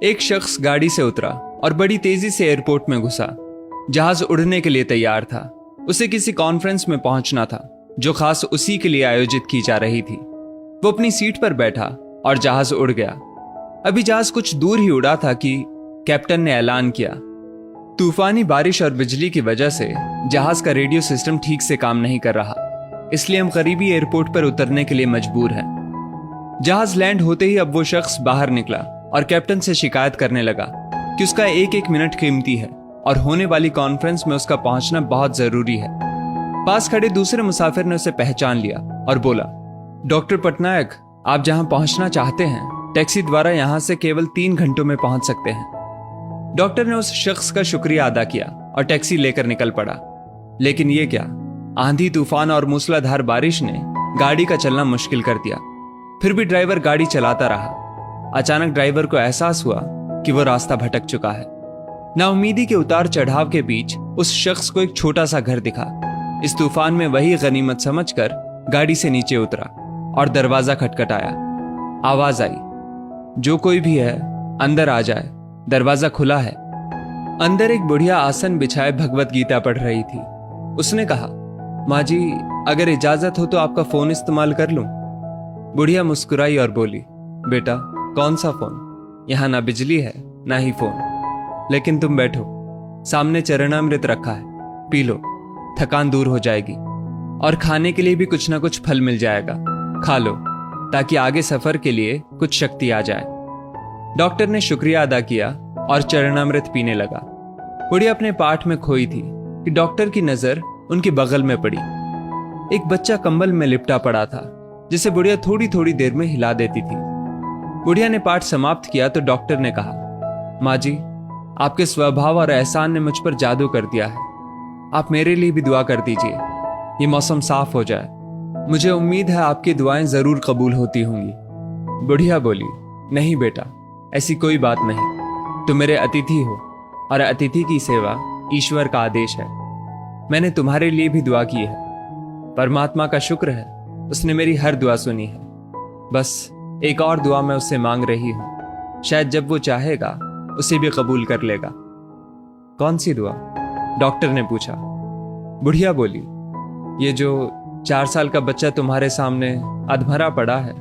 एक शख्स गाड़ी से उतरा और बड़ी तेजी से एयरपोर्ट में घुसा। जहाज उड़ने के लिए तैयार था। उसे किसी कॉन्फ्रेंस में पहुंचना था जो खास उसी के लिए आयोजित की जा रही थी। वो अपनी सीट पर बैठा और जहाज उड़ गया। अभी जहाज कुछ दूर ही उड़ा था कि कैप्टन ने ऐलान किया, तूफानी बारिश और बिजली की वजह से जहाज का रेडियो सिस्टम ठीक से काम नहीं कर रहा, इसलिए हम करीबी एयरपोर्ट पर उतरने के लिए मजबूर हैं। जहाज लैंड होते ही अब वो शख्स बाहर निकला और कैप्टन से शिकायत करने लगा कि उसका एक एक मिनट कीमती है और होने वाली कॉन्फ्रेंस में उसका पहुंचना बहुत जरूरी है। पास खड़े दूसरे मुसाफिर ने उसे पहचान लिया और बोला, डॉक्टर पटनायक, आप जहां पहुंचना चाहते हैं टैक्सी द्वारा यहां से केवल 3 घंटों में पहुंच सकते हैं। डॉक्टर ने उस शख्स का शुक्रिया अदा किया और टैक्सी लेकर निकल पड़ा। लेकिन ये क्या, आंधी तूफान और मूसलाधार बारिश ने गाड़ी का चलना मुश्किल कर दिया। फिर भी ड्राइवर गाड़ी चलाता रहा। अचानक ड्राइवर को एहसास हुआ कि वो रास्ता भटक चुका है। नाउमीदी के उतार चढ़ाव के बीच उस शख्स को एक छोटा सा घर दिखा। इस तूफान में वही गनीमत समझकर गाड़ी से नीचे उतरा और दरवाजा खटखटाया। आवाज आई, जो कोई भी है अंदर आ जाए, दरवाजा खुला है। अंदर एक बुढ़िया आसन बिछाए भगवत गीता पढ़ रही थी। उसने कहा, माँ जी, अगर इजाजत हो तो आपका फोन इस्तेमाल कर लूं। बुढ़िया मुस्कुराई और बोली, बेटा, कौन सा फोन? यहां ना बिजली है ना ही फोन। लेकिन तुम बैठो, सामने चरणामृत रखा है, पी लो, थकान दूर हो जाएगी। और खाने के लिए भी कुछ ना कुछ फल मिल जाएगा, खा लो ताकि आगे सफर के लिए कुछ शक्ति आ जाए। डॉक्टर ने शुक्रिया अदा किया और चरणामृत पीने लगा। बुढ़िया अपने पाठ में खोई थी कि डॉक्टर की नजर उनके बगल में पड़ी। एक बच्चा कंबल में लिपटा पड़ा था जिसे बुढ़िया थोड़ी थोड़ी देर में हिला देती थी। बुढ़िया ने पाठ समाप्त किया तो डॉक्टर ने कहा, माँ जी, आपके स्वभाव और एहसान ने मुझ पर जादू कर दिया है। आप मेरे लिए भी दुआ कर दीजिए, ये मौसम साफ हो जाए। मुझे उम्मीद है आपकी दुआएं जरूर कबूल होती होंगी। बुढ़िया बोली, नहीं बेटा, ऐसी कोई बात नहीं। तुम मेरे अतिथि हो और अतिथि की सेवा ईश्वर का आदेश है। मैंने तुम्हारे लिए भी दुआ की है। परमात्मा का शुक्र है, उसने मेरी हर दुआ सुनी है। बस एक और दुआ मैं उससे मांग रही हूं, शायद जब वो चाहेगा उसे भी कबूल कर लेगा। कौन सी दुआ? डॉक्टर ने पूछा। बुढ़िया बोली, ये जो 4 साल का बच्चा तुम्हारे सामने अधमरा पड़ा है,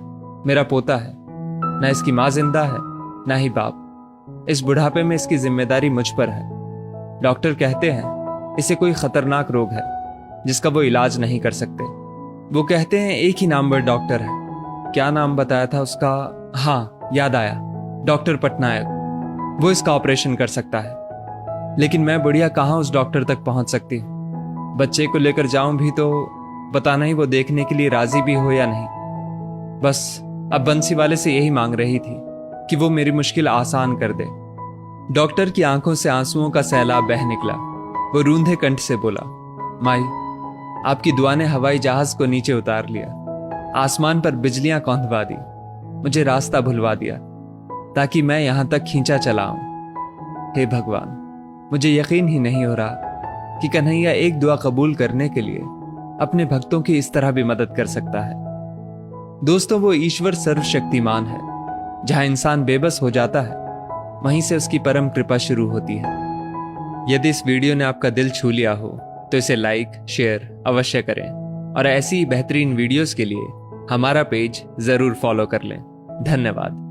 मेरा पोता है। ना इसकी माँ जिंदा है ना ही बाप। इस बुढ़ापे में इसकी जिम्मेदारी मुझ पर है। डॉक्टर कहते हैं इसे कोई खतरनाक रोग है जिसका वो इलाज नहीं कर सकते। वो कहते हैं एक ही नाम पर डॉक्टर है। क्या नाम बताया था उसका? हाँ, याद आया, डॉक्टर पटनायक। वो इसका ऑपरेशन कर सकता है। लेकिन मैं बुढ़िया कहाँ उस डॉक्टर तक पहुंच सकती हूँ? बच्चे को लेकर जाऊं भी तो पता नहीं वो देखने के लिए राजी भी हो या नहीं। बस अब बंसी वाले से यही मांग रही थी कि वो मेरी मुश्किल आसान कर दे। डॉक्टर की आंखों से आंसुओं का सैलाब बह निकला। वो रूंधे कंठ से बोला, माई, आपकी दुआ ने हवाई जहाज को नीचे उतार लिया, आसमान पर बिजलियां कौंधवा दी, मुझे रास्ता भुलवा दिया ताकि मैं यहां तक खींचा चला आऊं। हे भगवान, मुझे यकीन ही नहीं हो रहा कि कन्हैया एक दुआ कबूल करने के लिए अपने भक्तों की इस तरह भी मदद कर सकता है। दोस्तों, वो ईश्वर सर्वशक्तिमान है। जहां इंसान बेबस हो जाता है वहीं से उसकी परम कृपा शुरू होती है। यदि इस वीडियो ने आपका दिल छू लिया हो तो इसे लाइक शेयर अवश्य करें और ऐसी ही बेहतरीन वीडियोस के लिए हमारा पेज जरूर फॉलो कर लें। धन्यवाद।